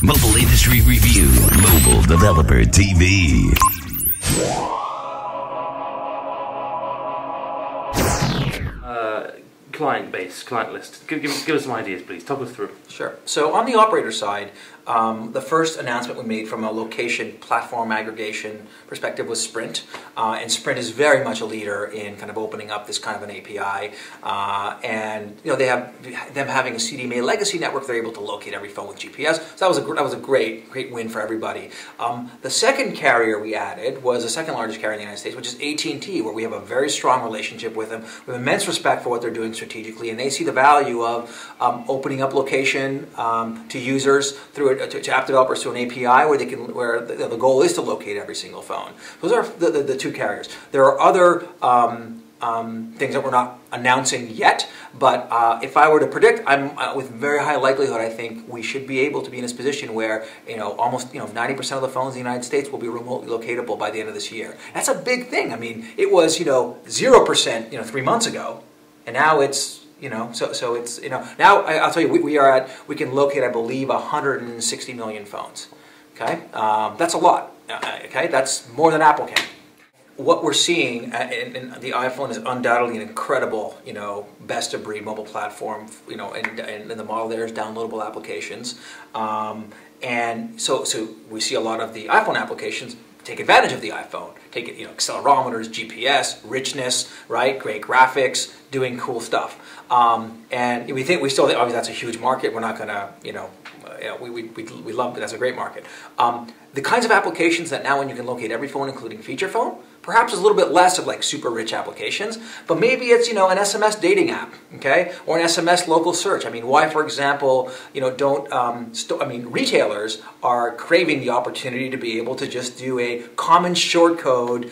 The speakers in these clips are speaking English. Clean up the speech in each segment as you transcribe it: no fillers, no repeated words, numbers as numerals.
Mobile Industry Review, Mobile Developer TV. Client base, client list. Give us some ideas, please. Talk us through. Sure. So on the operator side, the first announcement we made from a location platform aggregation perspective was Sprint, and Sprint is very much a leader in kind of opening up this kind of an API. And you know, they have them having a CDMA legacy network. They're able to locate every phone with GPS. So that was a great win for everybody. The second carrier we added was the second largest carrier in the United States, which is AT&T, where we have a very strong relationship with them. We have immense respect for what they're doing strategically, and they see the value of opening up location to users through to app developers through an API where the goal is to locate every single phone. Those are the two carriers. There are other things that we're not announcing yet, but if I were to predict, I'm with very high likelihood, I think we should be able to be in this position where almost 90% of the phones in the United States will be remotely locatable by the end of this year. That's a big thing. I mean, it was 0% 3 months ago, and now it's so it's now I'll tell you we can locate, I believe, 160 million phones. Okay, that's a lot. Okay, that's more than Apple can. What we're seeing in the iPhone is undoubtedly an incredible, best of breed mobile platform. And the model there is downloadable applications, and so we see a lot of the iPhone applications take advantage of the iPhone. Take it, accelerometers, GPS, richness, right? Great graphics, doing cool stuff. And we still think, obviously that's a huge market. We're not gonna, we love it. That's a great market. The kinds of applications that now when you can locate every phone, including feature phone, perhaps a little bit less of like super rich applications, but maybe it's an SMS dating app, okay, or an SMS local search. I mean, why, for example, retailers are craving the opportunity to be able to just do a common short code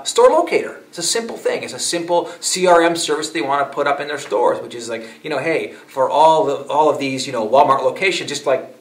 store locator. It's a simple thing. It's a simple CRM service they want to put up in their stores, which is like, hey, for all of these, Walmart locations, just like,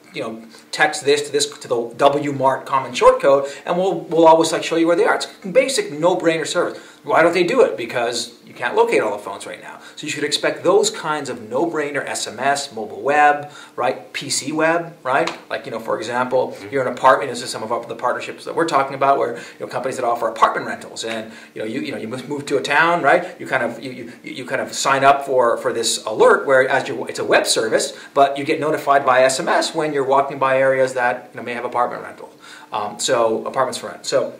text this to the WMart common short code, and we'll always show you where they are. It's a basic no-brainer service. Why don't they do it? Because you can't locate all the phones right now. So you should expect those kinds of no-brainer SMS, mobile web, right? PC web, right? Like, for example, you're in an apartment. This is some of the partnerships that we're talking about, where companies that offer apartment rentals, and you move to a town, right? You kind of sign up for this alert where it's a web service, but you get notified by SMS when you're walking by areas that may have apartment rental. So apartments for rent. So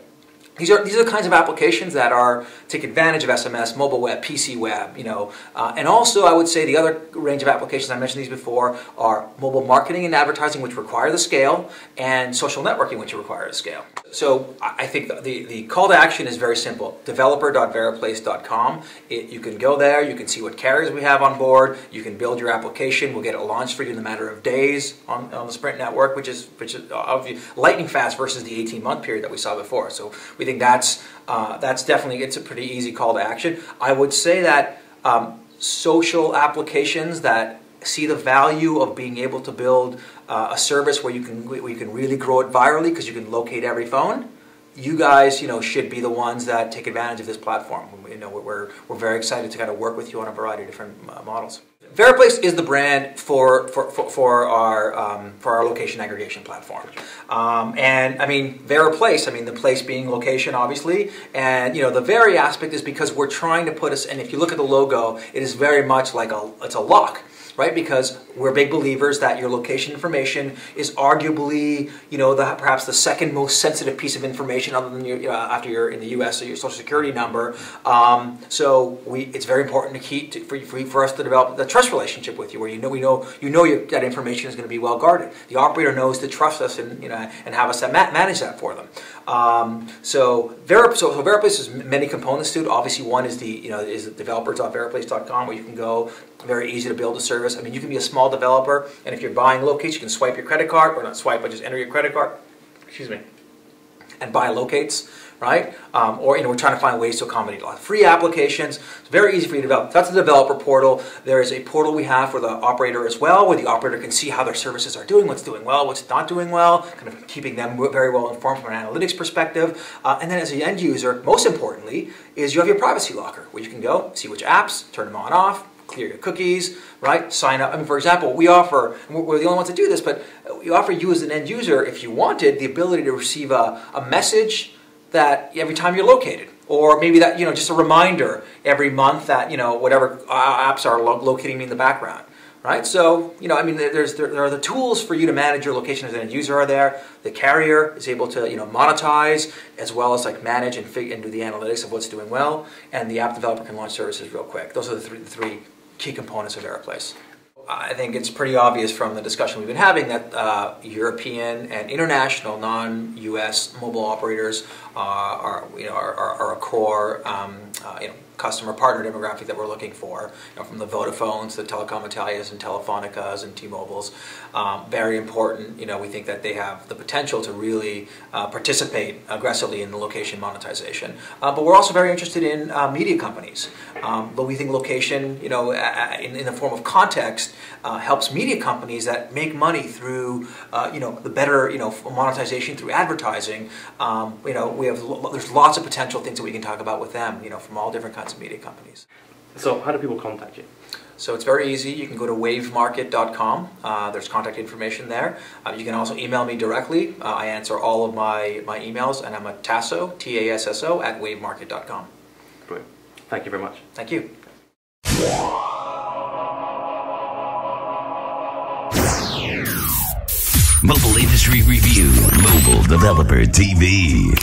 these are the kinds of applications that take advantage of SMS, mobile web, PC web, and also I would say the other range of applications, I mentioned these before, are mobile marketing and advertising, which require the scale, and social networking, which require the scale. So I think the call to action is very simple: developer.veriplace.com. You can go there, you can see what carriers we have on board, you can build your application, we'll get it launched for you in a matter of days on the Sprint network, which is obviously lightning fast versus the 18-month period that we saw before. So we think that's definitely, it's a pretty easy call to action. I would say that social applications that see the value of being able to build a service where you can really grow it virally because you can locate every phone, you guys should be the ones that take advantage of this platform. We're very excited to kind of work with you on a variety of different models. Veriplace is the brand for our location aggregation platform, and I mean Veriplace. I mean the place being location, obviously, and the Veri aspect is because we're trying to put us. And if you look at the logo, it is very much like it's a lock. Right, because we're big believers that your location information is arguably, perhaps the second most sensitive piece of information, other than after you're in the U.S. or your social security number. So it's very important for us to develop the trust relationship with you, where that information is going to be well guarded. The operator knows to trust us and have us manage that for them. So Veriplace has many components to it. Obviously, one is the developers.veriplace.com, where you can go. Very easy to build a service. I mean, you can be a small developer, and if you're buying locates, you can swipe your credit card, or not swipe, but just enter your credit card, and buy locates, right? Or we're trying to find ways to accommodate a lot of free applications. It's very easy for you to develop. That's the developer portal. There is a portal we have for the operator as well, where the operator can see how their services are doing, what's doing well, what's not doing well, kind of keeping them very well informed from an analytics perspective. And then as an end user, most importantly, is you have your privacy locker, where you can go, see which apps, turn them on, off, clear your cookies, right? Sign up. I mean, for example, we offer, and we're the only ones that do this, but we offer you as an end user, if you wanted, the ability to receive a message that every time you're located. Or maybe that, just a reminder every month that, whatever apps are locating me in the background. Right, so there are the tools for you to manage your location as an end user are there. The carrier is able to monetize as well as manage and do the analytics of what's doing well, and the app developer can launch services real quick. Those are the three key components of Aeroplace. I think it's pretty obvious from the discussion we've been having that European and international non-U.S. mobile operators are a core customer partner demographic that we're looking for, from the Vodafones, the Telecom Italias and Telefonicas and T-Mobiles. Very important. We think that they have the potential to really participate aggressively in the location monetization. But we're also very interested in media companies. But we think location, in the form of context, helps media companies that make money through, the better, monetization through advertising. There's lots of potential things that we can talk about with them, from all different kinds of media companies. So how do people contact you? So it's very easy. You can go to wavemarket.com. There's contact information there. You can also email me directly. I answer all of my emails, and I'm at Tasso, Tasso, at wavemarket.com. Brilliant. Thank you very much. Thank you. Mobile Industry Review, Mobile Developer TV.